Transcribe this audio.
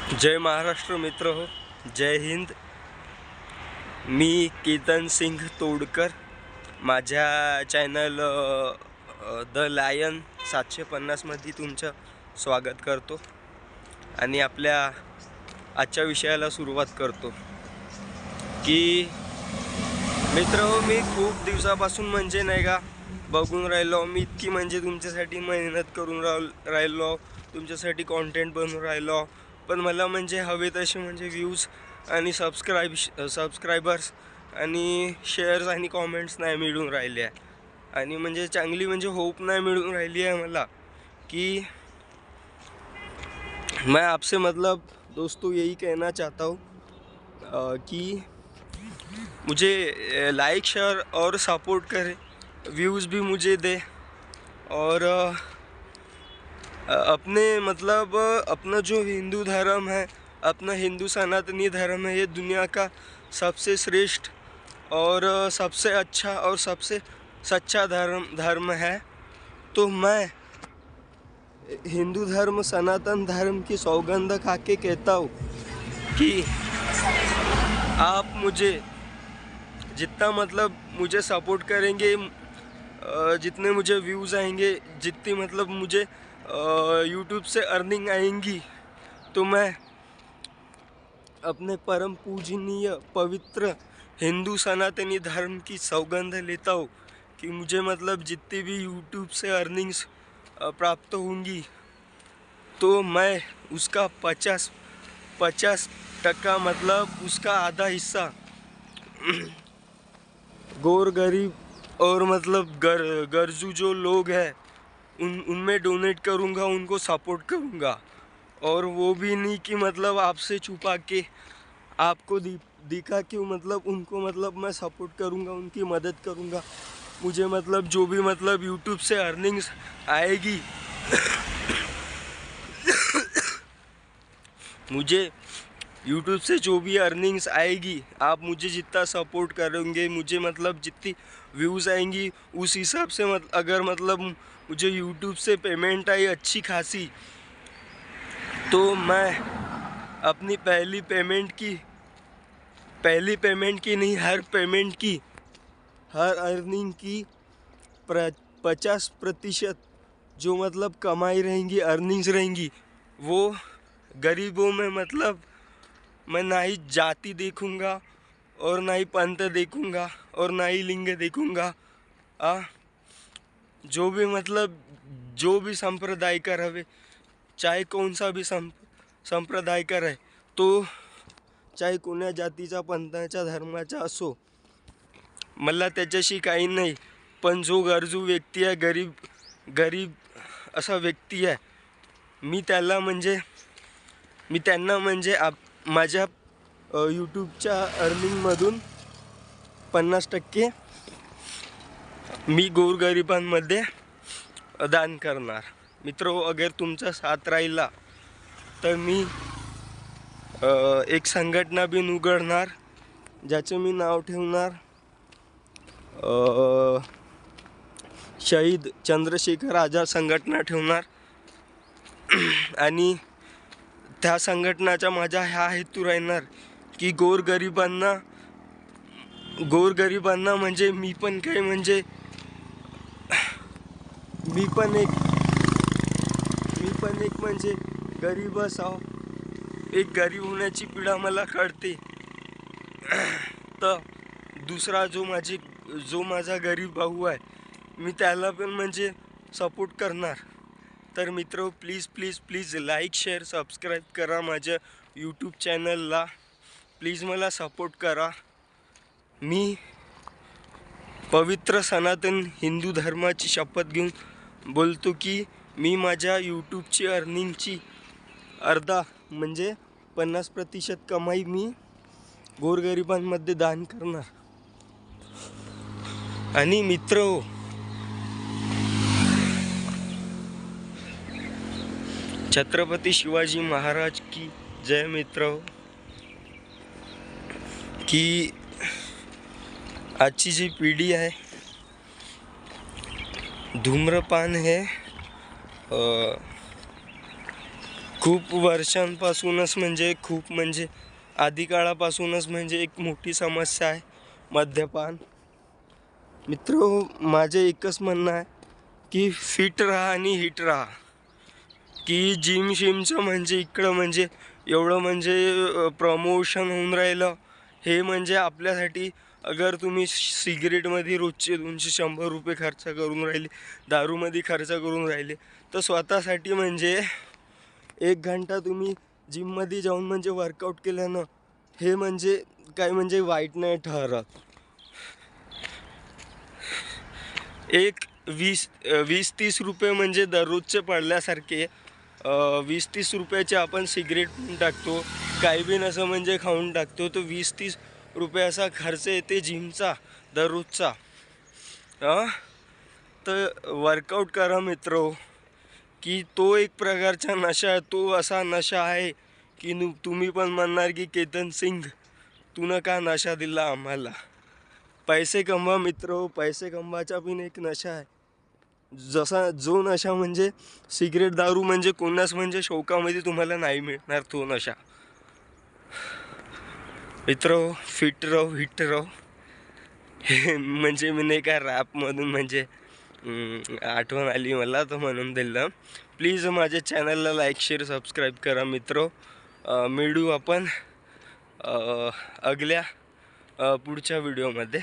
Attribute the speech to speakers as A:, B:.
A: जय महाराष्ट्र मित्र हो, जय हिंद. मी केतन सिंग तोडकर. माझ्या चॅनल द लायन 750मध्ये तुमचं स्वागत करतो आणि आपल्या आजच्या विषयाला सुरुवात करतो. की मित्र हो, मी खूप दिवसापासून म्हणजे नाही का बघून राहिलो. मी इतकी म्हणजे तुमच्यासाठी मेहनत करून राहिलो, तुमच्यासाठी कॉन्टेंट बनवून राहिलो, पण मला म्हणजे हवे तसे म्हणजे व्ह्यूज आणि सबस्क्रायबर्स आणि शेअर्स आणि कॉमेंट्स नाही मिळून राहिले आहे. आणि म्हणजे चांगली म्हणजे होप नाही मिळून राहिली आहे मला कि मैं आपसे मतलब दोस्तों यही कहना चाहता हूँ कि मुझे लाइक शेयर और सपोर्ट करे, व्यूज़ भी मुझे दे और अपने मतलब अपना जो हिंदू धर्म है, अपना हिंदू सनातनी धर्म है, ये दुनिया का सबसे श्रेष्ठ और सबसे अच्छा और सबसे सच्चा धर्म है. तो मैं हिंदू धर्म सनातन धर्म की सौगंध खा के कहता हूँ कि आप मुझे जितना मतलब मुझे सपोर्ट करेंगे, जितने मुझे व्यूज़ आएंगे, जितनी मतलब मुझे यूट्यूब से अर्निंग आएंगी, तो मैं अपने परम पूजनीय पवित्र हिंदू सनातनी धर्म की सौगंध लेता हूँ कि मुझे मतलब जितनी भी यूट्यूब से अर्निंग्स प्राप्त होंगी, तो मैं उसका 50% मतलब उसका आधा हिस्सा गौर गरीब और मतलब गरजू जो लोग हैं उनमें डोनेट करूँगा, उनको सपोर्ट करूँगा. और वो भी नहीं कि मतलब आपसे छुपा के आपको दिखा कि मतलब उनको मतलब मैं सपोर्ट करूँगा, उनकी मदद करूँगा. मुझे मतलब जो भी मतलब यूट्यूब से अर्निंग्स आएगी मुझे यूट्यूब से जो भी अर्निंग्स आएगी, आप मुझे जितना सपोर्ट करेंगे, मुझे मतलब जितनी व्यूज़ आएंगी, उस हिसाब से अगर मतलब मुझे यूट्यूब से पेमेंट आई अच्छी खासी, तो मैं अपनी पहली पेमेंट की नहीं, हर अर्निंग की 50% जो मतलब कमाई रहेंगी, अर्निंग्स रहेंगी, वो गरीबों में मतलब मैं ना ही जाति देखूंगा और ना ही पंथ देखूंगा और ना ही लिंग देखूंगा. जो भी मतलब जो भी संप्रदाय का रहे, चाहे कौन सा भी संप्रदाय का रहे, तो चाहे कोण्या जातीचा पंथाच्या धर्माचा असो, मला त्याच्याशी काही नाही. पण जो गरजू व्यक्ती आहे, गरीब असा व्यक्ती आहे, मी त्यांना म्हणजे माझ्या यूट्यूबच्या अर्निंगमधून 50% मी गोरगरिबांमध्ये दान करणार. मित्रो, अगर तुमचा साथ राहिला तर मी एक संघटना बिन उघडणार, ज्याचं मी नाव ठेवणार शहीद चंद्रशेखर आझाद संघटना ठेवणार. आणि त्या संघटनाचा माझा हा हेतू राहणार की गोरगरिबांना म्हणजे मी पण एक म्हणजे गरीब असावं. एक गरीब होण्याची पीडा मला कळते. तर दुसरा जो माझा गरीब भाऊ आहे, मी त्याला पण म्हणजे सपोर्ट करणार. तर मित्र, प्लीज लाईक शेअर सबस्क्राईब करा माझ्या यूट्यूब चॅनलला. प्लीज मला सपोर्ट करा. मी पवित्र सनातन हिंदू धर्माची शपथ घेऊन बोलतो की मी माझ्या यूट्यूबची अर्निंगची अर्धा म्हणजे 50% कमाई मी गोरगरिबांमध्ये दान करणार. आणि मित्र, छत्रपती शिवाजी महाराज की जय. मित्र, की आजची जी पिढी आहे, धूम्रपान हे खूप वर्षांपासूनच म्हणजे खूप म्हणजे आधी काळापासूनच म्हणजे एक मोठी समस्या आहे मद्यपान. मित्र, माझे एकच म्हणणं आहे की फिट राहा आणि हिट राहा. की जिम शिमचं म्हणजे इकडं म्हणजे एवढं म्हणजे प्रमोशन होऊन राहिलं, हे म्हणजे आपल्यासाठी. अगर तुम्ही सिगरेटमध्ये रोजचे 200-100 रुपये खर्च करून राहिले, दारूमध्ये खर्च करून राहिले, तर स्वतःसाठी म्हणजे 1 घंटा तुम्ही जिममध्ये जाऊन म्हणजे वर्कआउट केल्यानं हे म्हणजे काय म्हणजे वाईट नाही ठरत. एक 20-30 रुपये म्हणजे दररोजचे पडल्यासारखे. 20-30 रुपयाचे आपण सिगरेट पिऊन टाकतो, काही बी नसं म्हणजे खाऊन टाकतो, तो 20-30 रुपये असा खर्च येते जिमचा दररोजचा. तर वर्कआउट करा मित्रो. की तो एक प्रकारचा नशा आहे, तो असा नशा आहे की तुम्ही पण म्हणणार की केतन सिंग तू का नशा दिला आम्हाला. पैसे कमवा मित्रो, पैसे कमवायचा पण एक नशा आहे. जसा जो नशा म्हणजे सिगरेट दारू म्हणजे कोणाच म्हणजे शौकामध्ये तुम्हाला नाही मिळणार तो नशा. मित्रो, फिट राहो, हिट राहो. हे म्हणजे मी नाही का रॅपमधून म्हणजे आठवण आली मला, तर म्हणून दिलं. प्लीज माझ्या चॅनलला लाईक शेअर सबस्क्राईब करा मित्रो. मिळू आपण अगल्या पुढच्या व्हिडिओमध्ये.